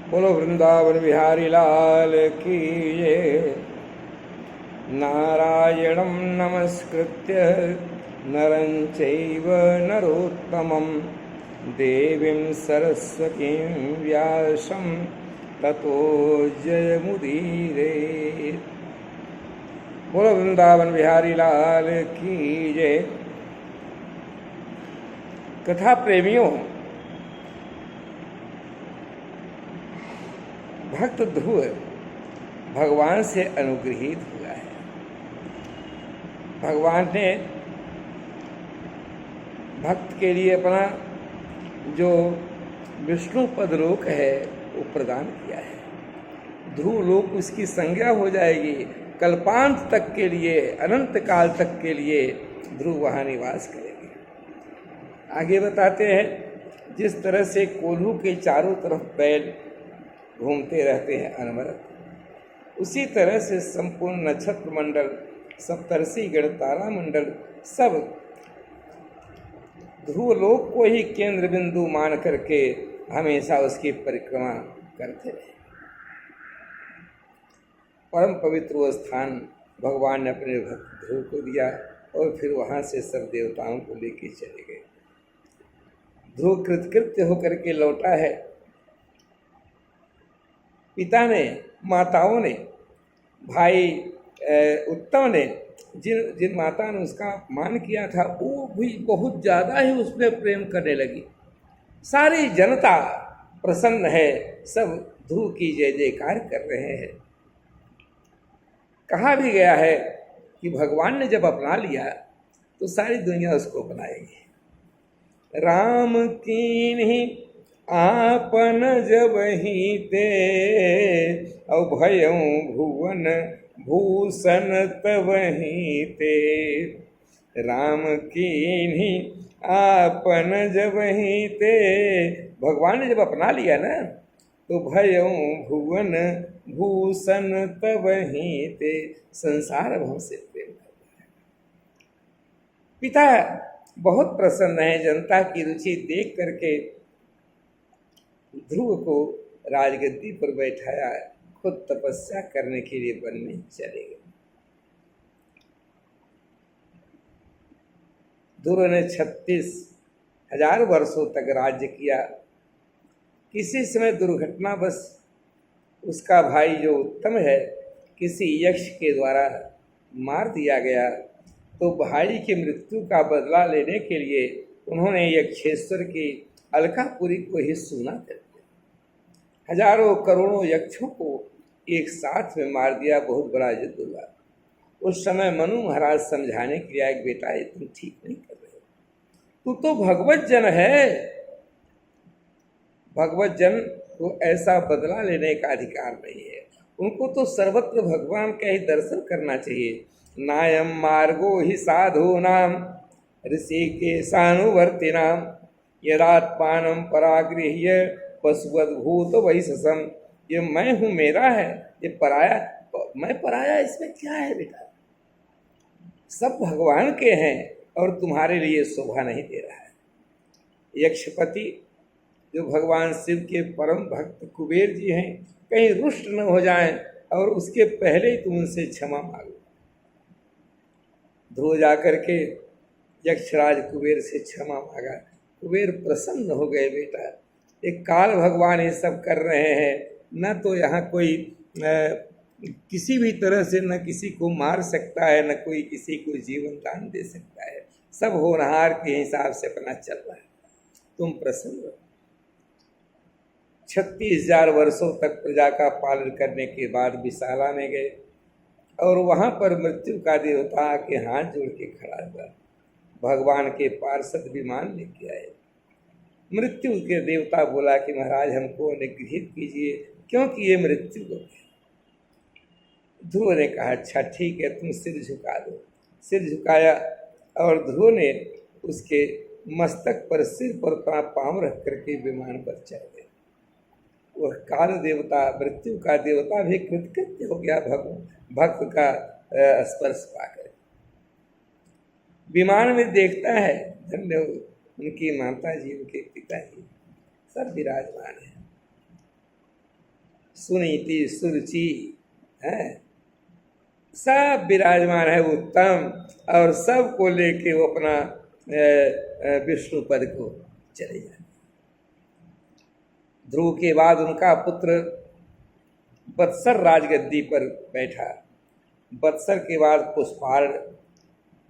बोलो वृंदावन बिहारी लाल की जय। नारायणं नमस्कृत्य नरं चैव नरोत्तमं देवीं सरस्वतीं व्यासं ततो जयमुदीरये। बोलो वृंदावन बिहारी लाल की जय। कथा प्रेमियों, भक्त ध्रुव भगवान से अनुग्रहित हुआ है। भगवान ने भक्त के लिए अपना जो विष्णु पदलोक है वो प्रदान किया है। ध्रुव लोक उसकी संज्ञा हो जाएगी। कल्पांत तक के लिए, अनंत काल तक के लिए ध्रुव वहाँ निवास करेंगे। आगे बताते हैं, जिस तरह से कोल्हू के चारों तरफ बैल घूमते रहते हैं अनवरत, उसी तरह से संपूर्ण नक्षत्र मंडल, सप्तर्षि गण, तारा मंडल सब ध्रुवलोक को ही केंद्र बिंदु मान करके हमेशा उसकी परिक्रमा करते रहे। परम पवित्र वो स्थान भगवान ने अपने भक्त ध्रुव को दिया और फिर वहाँ से सब देवताओं को लेके चले गए। ध्रुव कृतकृत्य होकर के लौटा है। पिता ने, माताओं ने, भाई उत्तम ने, जिन माता ने उसका अपमान किया था वो भी बहुत ज़्यादा ही उस पर प्रेम करने लगी। सारी जनता प्रसन्न है, सब ध्रुव की जय जयकार कर रहे हैं। कहा भी गया है कि भगवान ने जब अपना लिया तो सारी दुनिया उसको अपनाएगी। राम कीन्ही आपन जब ही ते अभयं भुवन भूषण तवहीं ते। राम कीन्ही आपन जब ही ते, भगवान ने जब अपना लिया ना तो भयं भुवन भूषण तवहीं ते, संसार भव से प्रेम करता है। पिता बहुत प्रसन्न है। जनता की रुचि देख करके ध्रुव को राजगद्दी पर बैठाया, खुद तपस्या करने के लिए वन में चले गए। ध्रुव ने 36,000 वर्षों तक राज्य किया। किसी समय दुर्घटनावश उसका भाई जो उत्तम है किसी यक्ष के द्वारा मार दिया गया, तो भाई की मृत्यु का बदला लेने के लिए उन्होंने यक्षेश्वर की अलकापुरी को ही सूना कर दिया। हजारों करोड़ों यक्षों को एक साथ में मार दिया। बहुत बड़ा युद्ध हुआ। उस समय मनु महाराज समझाने के लिए आए, बेटा ये तुम ठीक नहीं कर रहे हो, तू तो भगवत जन है। भगवत जन को ऐसा बदला लेने का अधिकार नहीं है। उनको तो सर्वत्र भगवान का ही दर्शन करना चाहिए। नायम मार्गो ही साधु नाम ऋषिकेशानुवर्तिनाम यदात्मानं परागृह्य पशुवद्भूत वैशसम। ये मैं हूँ, मेरा है, ये पराया, मैं पराया, इसमें क्या है बेटा? सब भगवान के हैं और तुम्हारे लिए शोभा नहीं दे रहा है। यक्षपति जो भगवान शिव के परम भक्त कुबेर जी हैं, कहीं रुष्ट न हो जाएं और उसके पहले ही तुम उनसे क्षमा मांगो। ध्रुव जाकर के यक्षराज कुबेर से क्षमा मांगा। कुबेर प्रसन्न हो गए। बेटा एक काल भगवान ये सब कर रहे हैं, न तो यहाँ कोई किसी भी तरह से न किसी को मार सकता है, न कोई किसी को जीवन दान दे सकता है। सब होनहार के हिसाब से अपना चल रहा है। तुम प्रसन्न हो। 36,000 वर्षों तक प्रजा का पालन करने के बाद विशाला में गए और वहाँ पर मृत्यु का देवता आके हाथ जोड़ के खड़ा हुआ। भगवान के पार्षद विमान लेके आए। मृत्यु के देवता बोला कि महाराज हमको अनुग्रहित कीजिए, क्योंकि ये मृत्यु हो गया। ध्रुव ने कहा अच्छा ठीक है, तुम सिर झुका दो। सिर झुकाया और ध्रुव ने उसके मस्तक पर, सिर पर अपना पाँव रख करके विमान पर चढ़ गए। वह काल देवता, मृत्यु का देवता भी कृतकृत्य हो गया भक्त का स्पर्श पाकर। विमान में देखता है, धन्य उनकी माता जी, उनके पिता जी सब विराजमान हैं। सुनीति सुरुचि है, सब विराजमान है उत्तम, और सबको लेके वो अपना विष्णु पद को चले जाते। ध्रुव के बाद उनका पुत्र वत्सर राजगद्दी पर बैठा। वत्सर के बाद पुष्पाड़,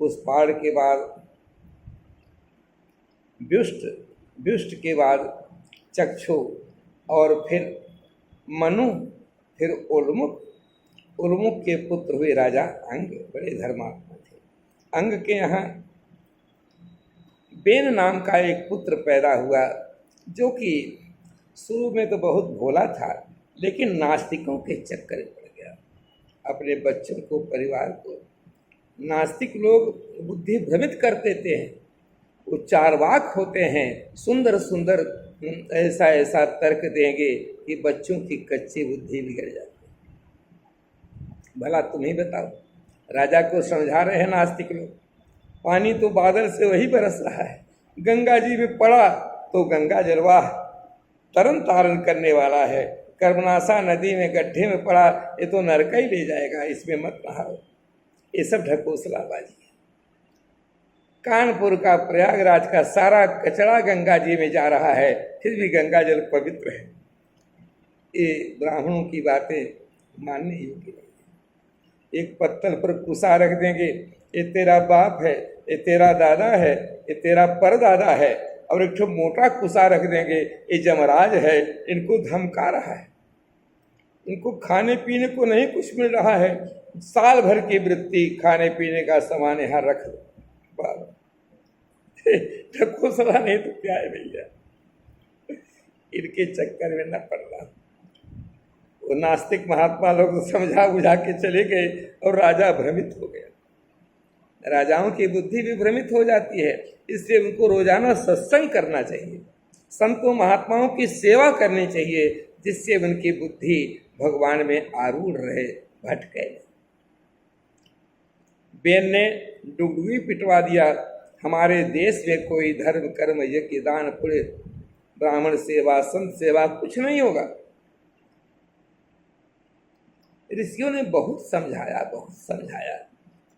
पुष्पाड़ के बाद व्युष्ट, व्युष्ट के बाद चक्षु, और फिर मनु, फिर उल्मुख। उल्मुख के पुत्र हुए राजा अंग, बड़े धर्मात्मा थे। अंग के यहाँ बेन नाम का एक पुत्र पैदा हुआ, जो कि शुरू में तो बहुत भोला था, लेकिन नास्तिकों के चक्कर में पड़ गया। अपने बच्चों को, परिवार को नास्तिक लोग बुद्धि भ्रमित कर देते हैं, वो चारवाक होते हैं, सुंदर सुंदर ऐसा ऐसा तर्क देंगे कि बच्चों की कच्ची बुद्धि बिगड़ जाती है। भला तुम ही बताओ, राजा को समझा रहे हैं नास्तिक लोग, पानी तो बादल से वही बरस रहा है, गंगा जी में पड़ा तो गंगा जलवाह तरन तारण करने वाला है, कर्मनाशा नदी में गड्ढे में पड़ा ये तो नरक ही ले जाएगा, इसमें मत नहाओ। ये सब ढकोसलाबाजी है। कानपुर का, प्रयागराज का सारा कचरा गंगा जी में जा रहा है, फिर भी गंगा जल पवित्र है। ये ब्राह्मणों की बातें मानने योग्य नहीं है। एक पत्तल पर कुसा रख देंगे, ये तेरा बाप है, ये तेरा दादा है, ये तेरा परदादा है, और एक ठो मोटा कुसा रख देंगे, ये जमराज है, इनको धमका रहा है। इनको खाने पीने को नहीं कुछ मिल रहा है, साल भर की वृत्ति, खाने पीने का सामान यहाँ रख दो। ढकोसला नहीं तो क्या है भैया, इनके चक्कर में न पड़ना। वो नास्तिक महात्मा लोग समझा बुझा के चले गए और राजा भ्रमित हो गया। राजाओं की बुद्धि भी भ्रमित हो जाती है, इसलिए उनको रोजाना सत्संग करना चाहिए, संतों महात्माओं की सेवा करनी चाहिए, जिससे उनकी बुद्धि भगवान में आरूढ़ रहे, भटके। बेन ने डुगडुगी पिटवा दिया, हमारे देश में कोई धर्म कर्म यज्ञ दान पुण्य ब्राह्मण सेवा संत सेवा कुछ नहीं होगा। ऋषियों ने बहुत समझाया, बहुत समझाया।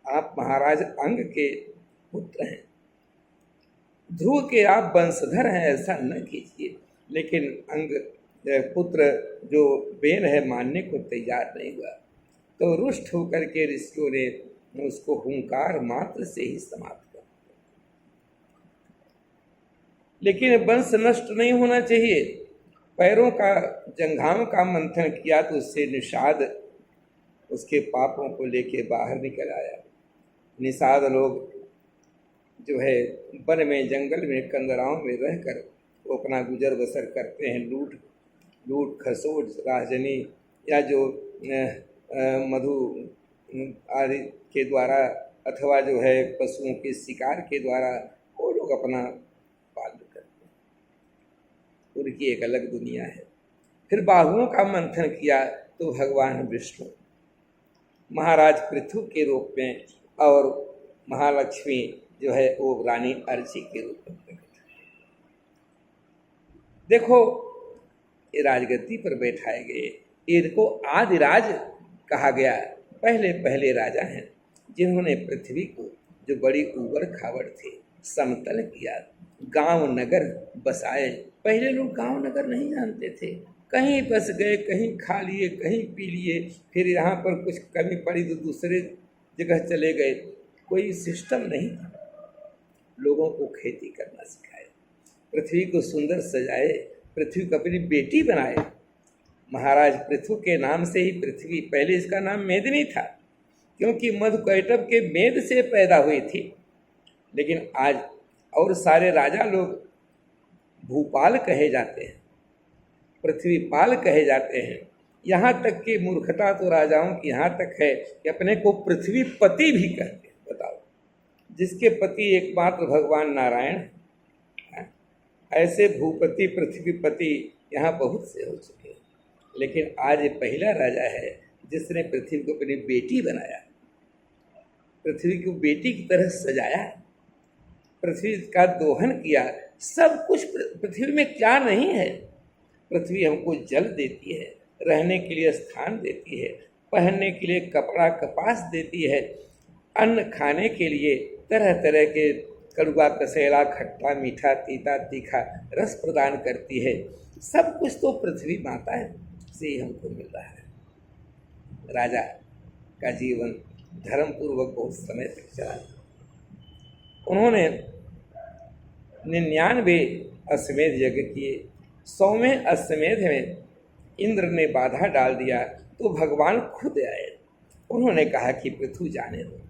आप महाराज अंग के पुत्र हैं, ध्रुव के आप वंशधर हैं, ऐसा न कीजिए। लेकिन अंग पुत्र जो बेन है मानने को तैयार नहीं हुआ, तो रुष्ट होकर के ऋषियों ने उसको हुंकार मात्र से ही समाप्त कर। लेकिन वंश नष्ट नहीं होना चाहिए। पैरों का, जंघाओं का मंथन किया तो उससे निषाद उसके पापों को लेके बाहर निकल आया। निषाद लोग जो है वन में, जंगल में, कंदराओं में रहकर वो अपना गुजर बसर करते हैं। लूट खसोट, राजनी या जो मधु आदि के द्वारा, अथवा जो है पशुओं के शिकार के द्वारा वो लोग अपना पालन करते हैं। उनकी एक अलग दुनिया है। फिर बाहुओं का मंथन किया तो भगवान विष्णु महाराज पृथु के रूप में और महालक्ष्मी जो है वो रानी अर्ची के रूप में प्रकट। देखो, ये राजगद्दी पर बैठाए गए, इनको आदिराज कहा गया। पहले पहले राजा हैं जिन्होंने पृथ्वी को, जो बड़ी ऊबड़ खाबड़ थी, समतल किया, गांव नगर बसाए। पहले लोग गांव नगर नहीं जानते थे, कहीं बस गए, कहीं खा लिए, कहीं पी लिए, फिर यहाँ पर कुछ कमी पड़ी तो दूसरे जगह चले गए। कोई सिस्टम नहीं था। लोगों को खेती करना सिखाए, पृथ्वी को सुंदर सजाए, पृथ्वी को अपनी बेटी बनाए। महाराज पृथु के नाम से ही पृथ्वी, पहले इसका नाम मेदिनी था क्योंकि मधुकैटभ के मेद से पैदा हुई थी। लेकिन आज और सारे राजा लोग भूपाल कहे जाते हैं, पृथ्वीपाल कहे जाते हैं। यहाँ तक कि मूर्खता तो राजाओं की यहाँ तक है कि अपने को पृथ्वीपति भी कहते हैं। बताओ, जिसके पति एकमात्र भगवान नारायण हैं। ऐसे भूपति पृथ्वीपति यहाँ बहुत से हो चुके हैं। लेकिन आज ये पहला राजा है जिसने पृथ्वी को अपनी बेटी बनाया, पृथ्वी को बेटी की तरह सजाया, पृथ्वी का दोहन किया। सब कुछ पृथ्वी में क्या नहीं है। पृथ्वी हमको जल देती है, रहने के लिए स्थान देती है, पहनने के लिए कपड़ा कपास देती है, अन्न खाने के लिए तरह तरह के कड़वा कसेला खट्टा मीठा तीता तीखा रस प्रदान करती है। सब कुछ तो पृथ्वी माता से ही हमको मिल रहा है। राजा का जीवन धर्म पूर्वक बहुत समय तक चला। उन्होंने 99 अश्वमेध यज्ञ किए। 100वें अश्वमेध में इंद्र ने बाधा डाल दिया तो भगवान खुद आए। उन्होंने कहा कि पृथु जाने दो,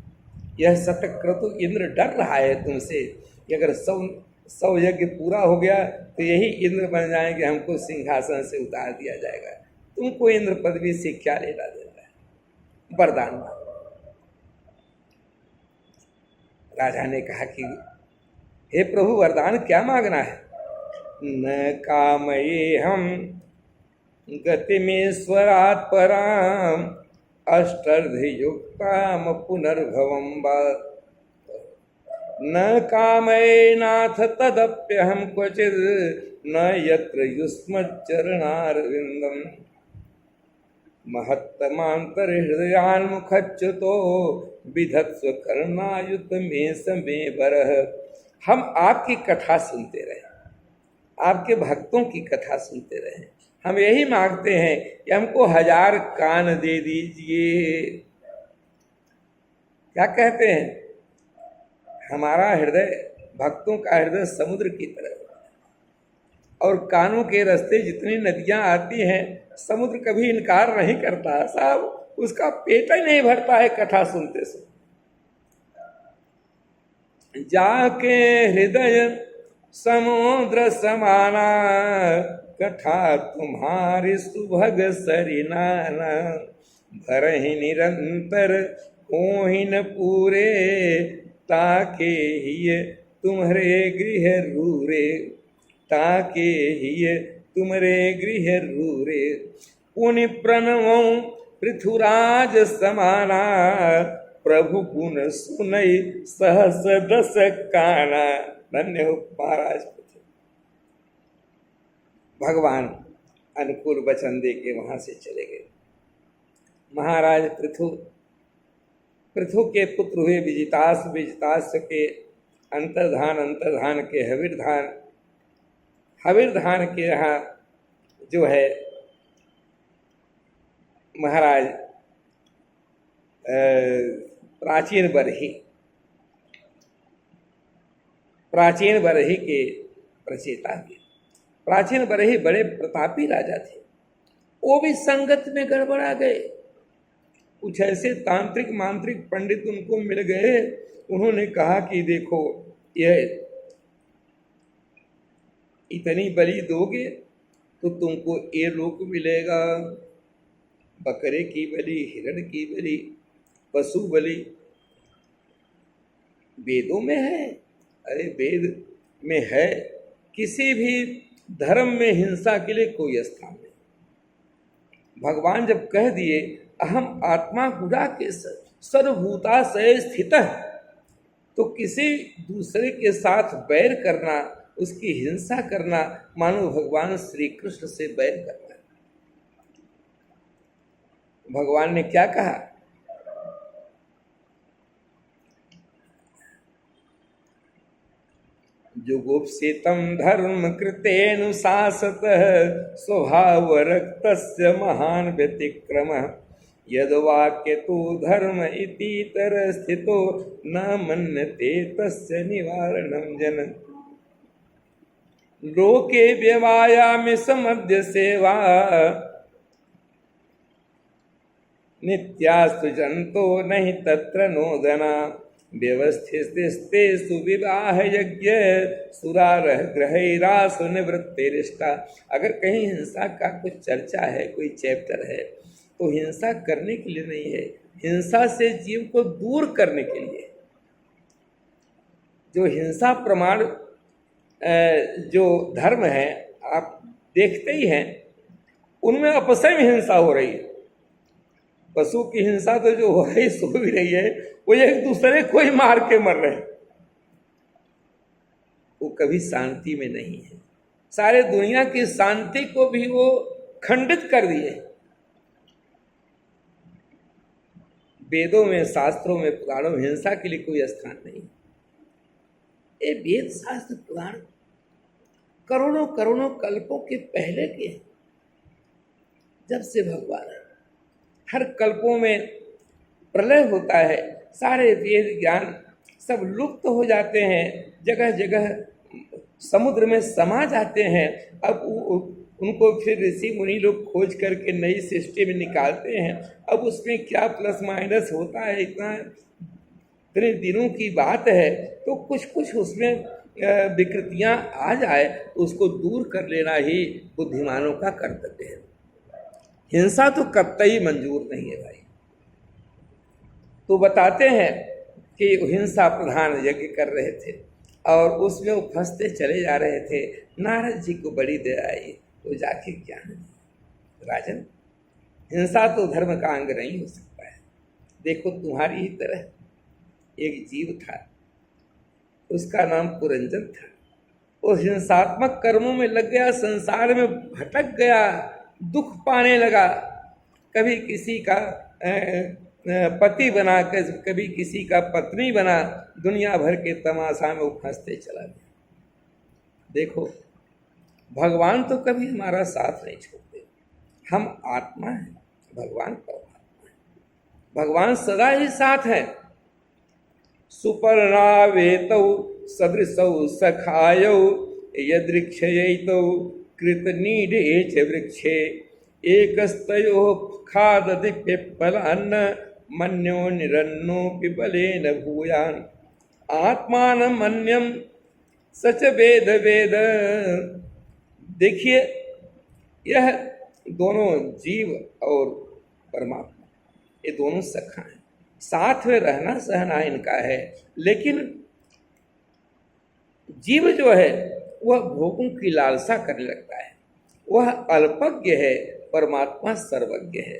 यह शतक्रतु इंद्र डर रहा है तुमसे कि अगर 100 यज्ञ पूरा हो गया तो यही इंद्र बन जाएंगे, हमको सिंहासन से उतार दिया जाएगा। तुमको इंद्र पदवी से क्या लेना देना है, वरदान मांगो। राजा ने कहा कि हे प्रभु, वरदान क्या मांगना है? न कामये हम गतिमेश्वरात् पराम अष्टर्धयुक्ताम पुनर्भवम वा न कामये नाथ तदप्यहम क्वचिद न यत्र युष्मच्चरणारविंदम महत्तमांतर्हृदयान्मुखच्युतो विधत्स्व कर्णायुत में समे बरह। हम आपकी कथा सुनते रहे, आपके भक्तों की कथा सुनते रहे। हम यही मांगते हैं कि हमको 1000 कान दे दीजिए। क्या कहते हैं? हमारा हृदय, भक्तों का हृदय समुद्र की तरह, और कानों के रास्ते जितनी नदियां आती हैं, समुद्र कभी इनकार नहीं करता साहब, उसका पेट ही नहीं भरता है कथा सुनते सुनते। जाके हृदय समुद्र समाना कथा तुम्हारी सुभग सरिनाना भरहि निरंतर होहिन पूरे ताके ही तुम्हारे गृह रूरे ताके ही तुम्हारे गृह रूरे पुनि प्रणवों पृथुराज समाना प्रभु गुण सुनई सहस दस काना। धन्य हो महाराज। भगवान अनुकूल वचन दे के वहां से चले गए। महाराज पृथु के पुत्र हुए विजितास, विजितास के अंतर्धान के हविर्धान के यहाँ जो है महाराज प्राचीन बरही के प्रचेता थे। प्राचीन बरही बड़े प्रतापी राजा थे, वो भी संगत में गड़बड़ा गए। कुछ ऐसे तांत्रिक मांत्रिक पंडित उनको मिल गए, उन्होंने कहा कि देखो, यह इतनी बलि दोगे तो तुमको ये लोक मिलेगा, बकरे की बलि, हिरण की बलि, पशु बलि। वेदों में है, अरे वेद में है, किसी भी धर्म में हिंसा के लिए कोई स्थान नहीं। भगवान जब कह दिए अहम आत्मा गुड़ा के सर्वभूता से स्थित, तो किसी दूसरे के साथ बैर करना, उसकी हिंसा करना, मानो भगवान श्री कृष्ण से बैर करना। भगवान ने क्या कहा? जुगुप्सितं धर्म कृतेनुशासत स्वभाव रक्तस्य महान व्यतिक्रमः यद्वाक्य तु धर्म इतीतर स्थितो न मन्यते तस्य निवारणं जन। लोके व्यवायामि समद्य सेवा नित्यास्तु जंतो नहीं तत्र नोदना व्यवस्थितेषु विवाह यज्ञ सुरारह ग्रहैरासु निवृत्तिरिष्टा। अगर कहीं हिंसा का कुछ चर्चा है, कोई चैप्टर है, तो हिंसा करने के लिए नहीं है, हिंसा से जीव को दूर करने के लिए। जो हिंसा प्रमाण जो धर्म है आप देखते ही हैं, उनमें अपसय में हिंसा हो रही है। पशु की हिंसा तो जो हो रही सो भी रही है, वो एक दूसरे को ही मार के मर रहे हैं, वो कभी शांति में नहीं है। सारे दुनिया की शांति को भी वो खंडित कर दिए। वेदों में, शास्त्रों में, पुराणों में हिंसा के लिए कोई स्थान नहीं। ये वेद शास्त्र पुराण करोड़ों करोड़ों कल्पों के पहले के हैं। जब से भगवान हर कल्पों में प्रलय होता है, सारे वेद ज्ञान सब लुप्त हो जाते हैं, जगह जगह समुद्र में समा जाते हैं। अब उनको फिर ऋषि मुनि लोग खोज करके नई सिस्टम निकालते हैं। अब उसमें क्या प्लस माइनस होता है, इतने दिनों की बात है, तो कुछ कुछ उसमें विकृतियां आ जाए तो उसको दूर कर लेना ही बुद्धिमानों का कर्तव्य है। हिंसा तो कतई मंजूर नहीं है भाई। तो बताते हैं कि हिंसा प्रधान यज्ञ कर रहे थे और उसमें वो फंसते चले जा रहे थे। नारद जी को बड़ी दया आई, तो जाके ज्ञान दिया, राजन हिंसा तो धर्म का अंग नहीं हो सकता है। देखो तुम्हारी ही तरह एक जीव था, उसका नाम पुरंजन था। वो हिंसात्मक कर्मों में लग गया, संसार में भटक गया, दुख पाने लगा। कभी किसी का पति बना, कभी किसी का पत्नी बना, दुनिया भर के तमाशा में वो फंसते चला गया। देखो भगवान तो कभी हमारा साथ नहीं छोड़ते। हम आत्मा हैं, भगवान परमात्मा है। भगवान सदा ही साथ है। सुपर्णावेतौ सदृशौ सखायौ यदृक्षयैतौ कृतनीडे च वृक्षे एकस्तयोः खादति पिप्पलान्न मन्यो निरन्नो पिपलेन भूयान् आत्मानं अन्यं सच वेद वेद। देखिए यह दोनों जीव और परमात्मा, ये दोनों सखा हैं, साथ में रहना सहना इनका है। लेकिन जीव जो है वह भोगों की लालसा करने लगता है, वह अल्पज्ञ है, परमात्मा सर्वज्ञ है।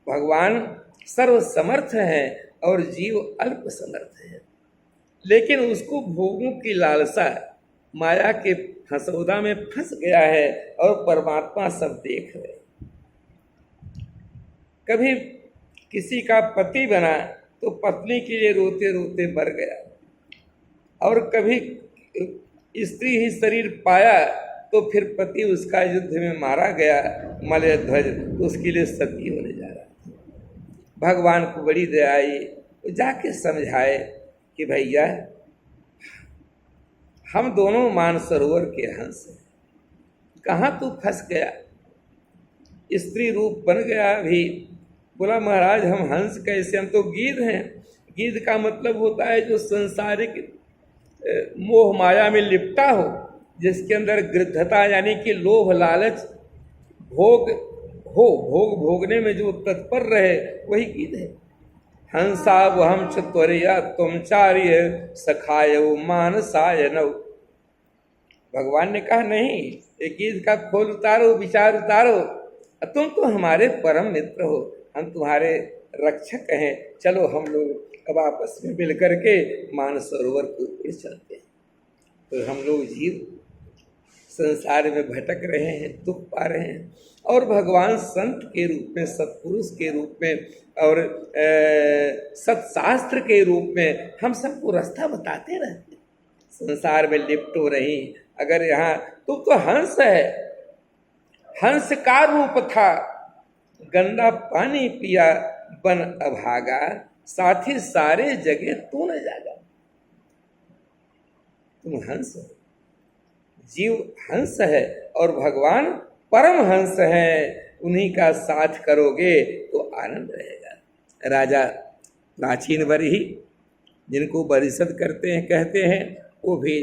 भगवान सर्वसमर्थ है और जीव अल्प समर्थ है। लेकिन उसको भोगों की लालसा, माया के फंसौदा में फंस गया है और परमात्मा सब देख रहे। कभी किसी का पति बना तो पत्नी के लिए रोते रोते मर गया, और कभी स्त्री ही शरीर पाया तो फिर पति उसका युद्ध में मारा गया, मलय ध्वज, तो उसके लिए सती होने जा रहा। भगवान को बड़ी दया आई, जाके समझाए कि भैया हम दोनों मानसरोवर के हंस हैं, कहाँ तू फंस गया, स्त्री रूप बन गया भी। बोला महाराज हम हंस कैसे, हम तो गीध हैं। गीध का मतलब होता है जो संसारिक मोह माया में लिपटा हो, जिसके अंदर गृद्धता यानी कि लोभ लालच भोग हो, भोग भोगने में जो तत्पर रहे, वही गीध है। हंसा वहम चतुर्या तुम चार्य सखाय मानसाय नव। भगवान ने कहा नहीं, एक गीध का खोल उतारो, विचार उतारो, तुम तो हमारे परम मित्र हो, हम तुम्हारे रक्षक हैं। चलो हम लोग अब आपस में मिल करके मानसरोवर के ऊपर चलते हैं। तो हम लोग जीव संसार में भटक रहे हैं, दुख पा रहे हैं, और भगवान संत के रूप में, सत्पुरुष के रूप में और सत्शास्त्र के रूप में हम सबको रास्ता बताते रहते। संसार में लिप्त हो रही, अगर यहाँ तो हंस है, हंस का रूप था, गंदा पानी पिया बन अभागा, साथी सारे जगह तू न जागा। तुम हंस हो, जीव हंस है और भगवान परम हंस है, उन्हीं का साथ करोगे तो आनंद रहेगा। राजा प्राचीन वरही, जिनको परिषद करते हैं कहते हैं, वो भी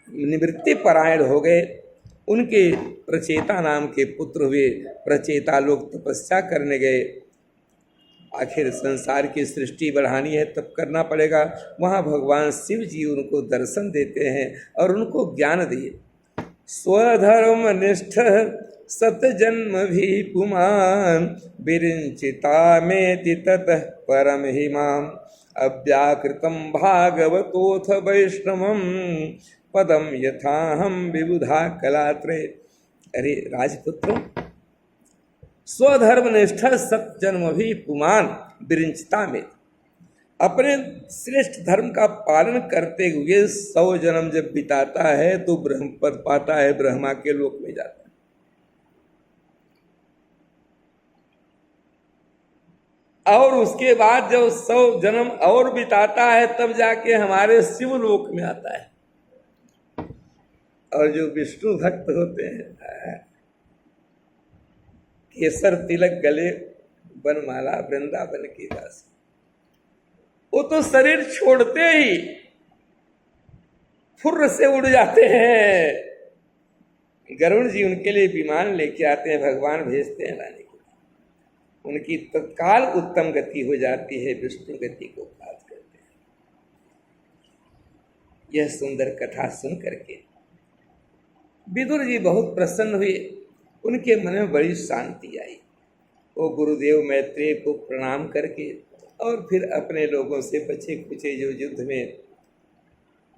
निवृत्ति परायण हो गए। उनके प्रचेता नाम के पुत्र हुए। प्रचेता लोग तपस्या करने गए, आखिर संसार की सृष्टि बढ़ानी है तब करना पड़ेगा। वहाँ भगवान शिव जी उनको दर्शन देते हैं और उनको ज्ञान दिए। स्वधर्म निष्ठ सतजन्म भी पुमान विरिंचिता में ततः परम हिमाम अव्याकृतम भागवतोथ वैष्णवम पदम यथाहम विबुधा कलात्रे। अरे राजपुत्र, स्वधर्म निष्ठा सत जन्म भी पुमान विरिंचता में, अपने श्रेष्ठ धर्म का पालन करते हुए 100 जन्म जब बिताता है तो ब्रह्म पद पाता है, ब्रह्मा के लोक में जाता है। और उसके बाद जब 100 जन्म और बिताता है तब जाके हमारे शिव लोक में आता है। और जो विष्णु भक्त होते हैं, केसर तिलक गले बनमाला वृंदावन की दास, वो तो शरीर छोड़ते ही फुर्र से उड़ जाते हैं। गरुड़ जी उनके लिए विमान लेके आते हैं, भगवान भेजते हैं लाने के लिए। उनकी तत्काल उत्तम गति हो जाती है, विष्णु गति को प्राप्त करते हैं। यह सुंदर कथा सुन करके विदुर जी बहुत प्रसन्न हुए, उनके मन में बड़ी शांति आई। वो गुरुदेव मैत्रेय को प्रणाम करके और फिर अपने लोगों से बचे खुचे जो युद्ध में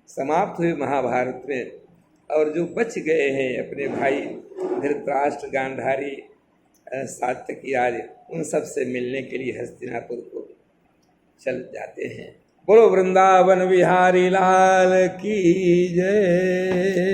समाप्त हुए महाभारत में, और जो बच गए हैं अपने भाई धृतराष्ट्र, गांधारी, सात्यकी आदि, उन सब से मिलने के लिए हस्तिनापुर को चल जाते हैं। बोलो वृंदावन बिहारी लाल की जय।